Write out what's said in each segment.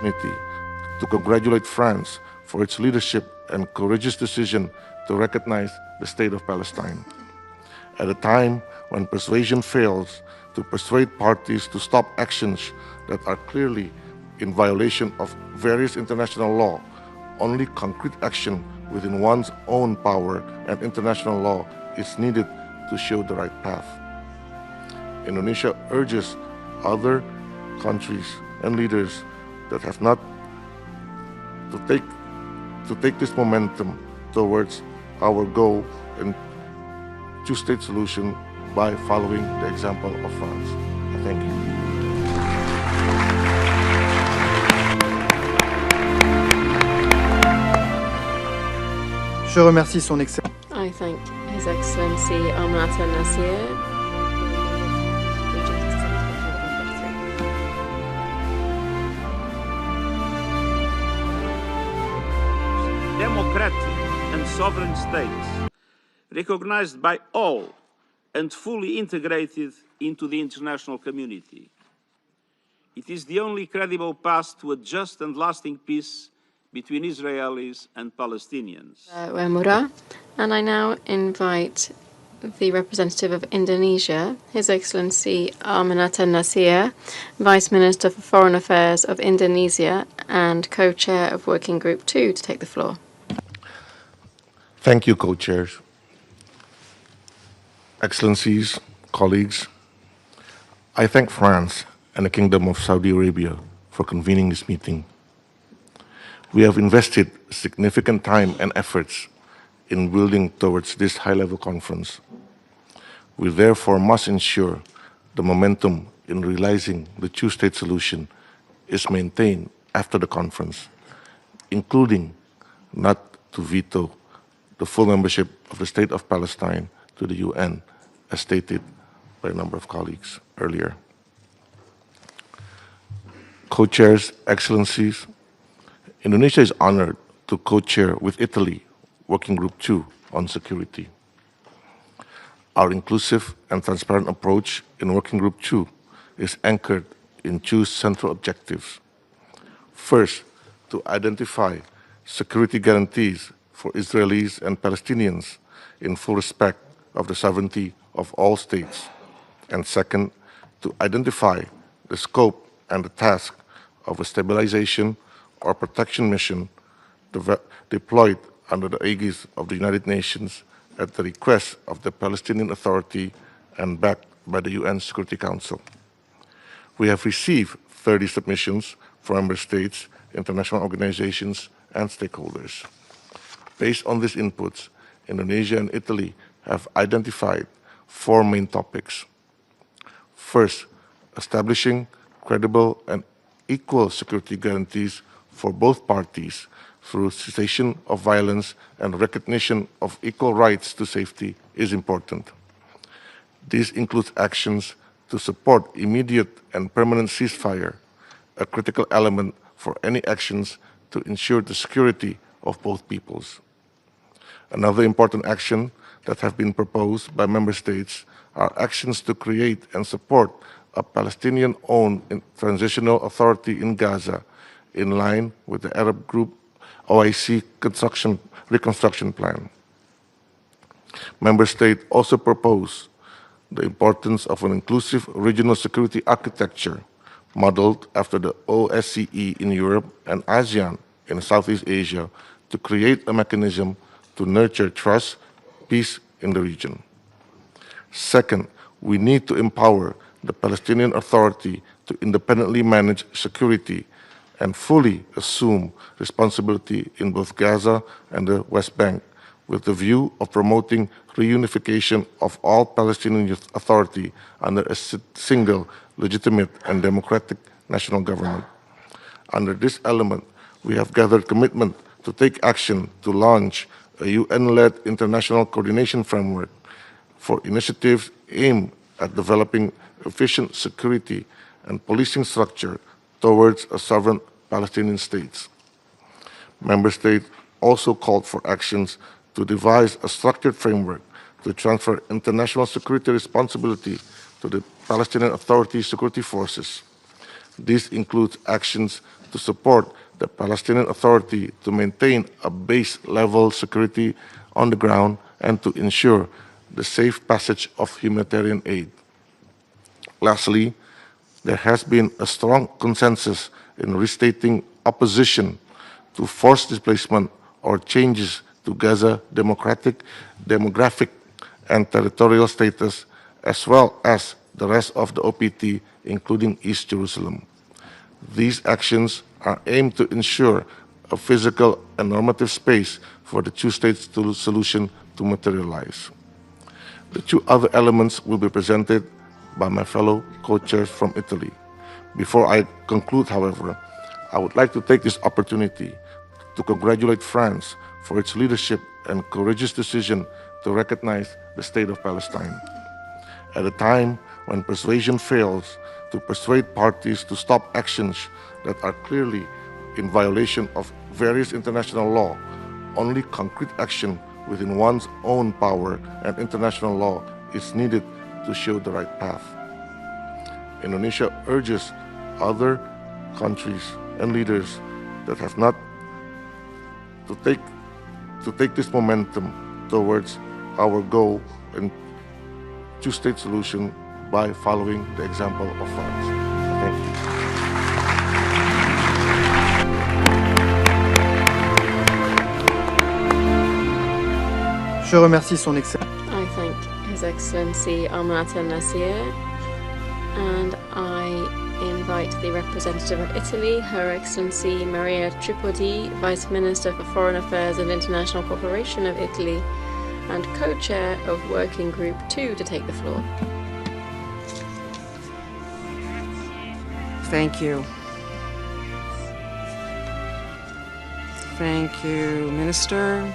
opportunity to congratulate France for its leadership and courageous decision to recognize the State of Palestine. At a time when persuasion fails to persuade parties to stop actions that are clearly in violation of various international law, only concrete action within one's own power and international law is needed to show the right path. Indonesia urges other countries and leaders that have not to take this momentum towards our goal and two-state solution by following the example of France. Thank you. Je remercie son Excellence. I thank His Excellency Al-Manata Nasir. Democratic and sovereign states, recognized by all and fully integrated into the international community. It is the only credible path to a just and lasting peace between Israelis and Palestinians. Wemura, and I now invite the representative of Indonesia, His Excellency Al-Manata Nasir, Vice Minister for Foreign Affairs of Indonesia and Co-Chair of Working Group 2, to take the floor. Thank you, co-chairs. Excellencies, colleagues, I thank France and the Kingdom of Saudi Arabia for convening this meeting. We have invested significant time and efforts in building towards this high-level conference. We therefore must ensure the momentum in realizing the two-state solution is maintained after the conference, including not to veto the full membership of the State of Palestine to the UN, as stated by a number of colleagues earlier. Co-chairs, Excellencies, Indonesia is honored to co-chair with Italy Working Group 2 on security. Our inclusive and transparent approach in Working Group 2 is anchored in two central objectives. First, to identify security guarantees for Israelis and Palestinians in full respect of the sovereignty of all states. And second, to identify the scope and the task of a stabilization or protection mission deployed under the aegis of the United Nations at the request of the Palestinian Authority and backed by the UN Security Council. We have received 30 submissions from member states, international organizations, and stakeholders. Based on these inputs, Indonesia and Italy have identified 4 main topics. First, establishing credible and equal security guarantees for both parties through cessation of violence and recognition of equal rights to safety is important. This includes actions to support immediate and permanent ceasefire, a critical element for any actions to ensure the security of both peoples. Another important action that have been proposed by member states are actions to create and support a Palestinian-owned transitional authority in Gaza in line with the Arab Group OIC reconstruction plan. Member states also propose the importance of an inclusive regional security architecture modeled after the OSCE in Europe and ASEAN in Southeast Asia to create a mechanism to nurture trust, peace in the region. Second, we need to empower the Palestinian Authority to independently manage security and fully assume responsibility in both Gaza and the West Bank, with the view of promoting reunification of all Palestinian Authority under a single, legitimate and democratic national government. Under this element, we have gathered commitment to take action to launch a UN-led international coordination framework for initiatives aimed at developing efficient security and policing structure towards a sovereign Palestinian state. Member states also called for actions to devise a structured framework to transfer international security responsibility to the Palestinian Authority security forces. This includes actions to support the Palestinian Authority to maintain a base-level security on the ground and to ensure the safe passage of humanitarian aid. Lastly, there has been a strong consensus in restating opposition to forced displacement or changes to Gaza demographic and territorial status, as well as the rest of the OPT, including East Jerusalem. These actions are aimed to ensure a physical and normative space for the two-state solution to materialize. The two other elements will be presented by my fellow co-chairs from Italy. Before I conclude, however, I would like to take this opportunity to congratulate France for its leadership and courageous decision to recognize the State of Palestine. At a time when persuasion fails to persuade parties to stop actions that are clearly in violation of various international law, only concrete action within one's own power and international law is needed to show the right path. Indonesia urges other countries and leaders that have not to take this momentum towards our goal and two-state solution by following the example of France. Thank you. Je remercie son Excellence. I thank His Excellency Amanata Nasir, and I invite the representative of Italy, Her Excellency Maria Tripodi, Vice Minister for Foreign Affairs and International Cooperation of Italy, and co-chair of Working Group 2, to take the floor. Thank you. Thank you, Minister.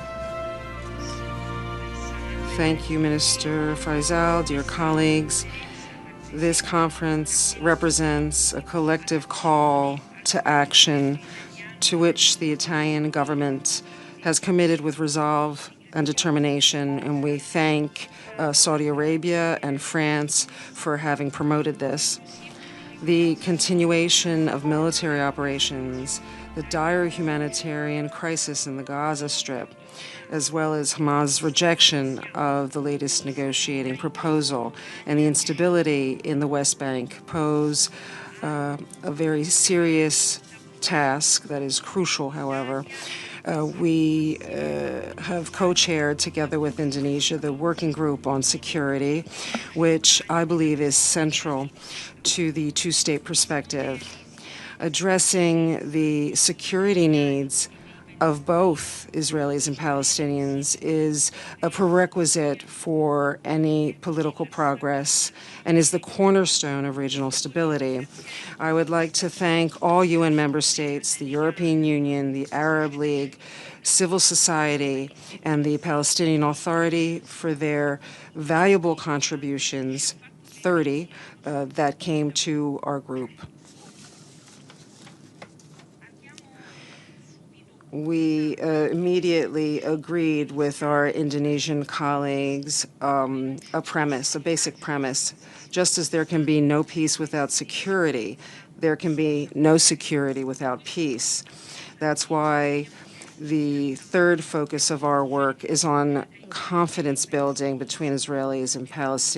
Thank you, Minister Faisal, dear colleagues. This conference represents a collective call to action to which the Italian government has committed with resolve and determination, and we thank Saudi Arabia and France for having promoted this. The continuation of military operations, the dire humanitarian crisis in the Gaza Strip, as well as Hamas' rejection of the latest negotiating proposal and the instability in the West Bank pose a very serious task that is crucial, however. We have co-chaired together with Indonesia the Working Group on Security, which I believe is central to the two-state perspective. Addressing the security needs of both Israelis and Palestinians is a prerequisite for any political progress and is the cornerstone of regional stability. I would like to thank all UN member states, the European Union, the Arab League, civil society, and the Palestinian Authority for their valuable contributions, 30, that came to our group. We immediately agreed with our Indonesian colleagues a basic premise. Just as there can be no peace without security, there can be no security without peace. That's why the third focus of our work is on confidence building between Israelis and Palestinians.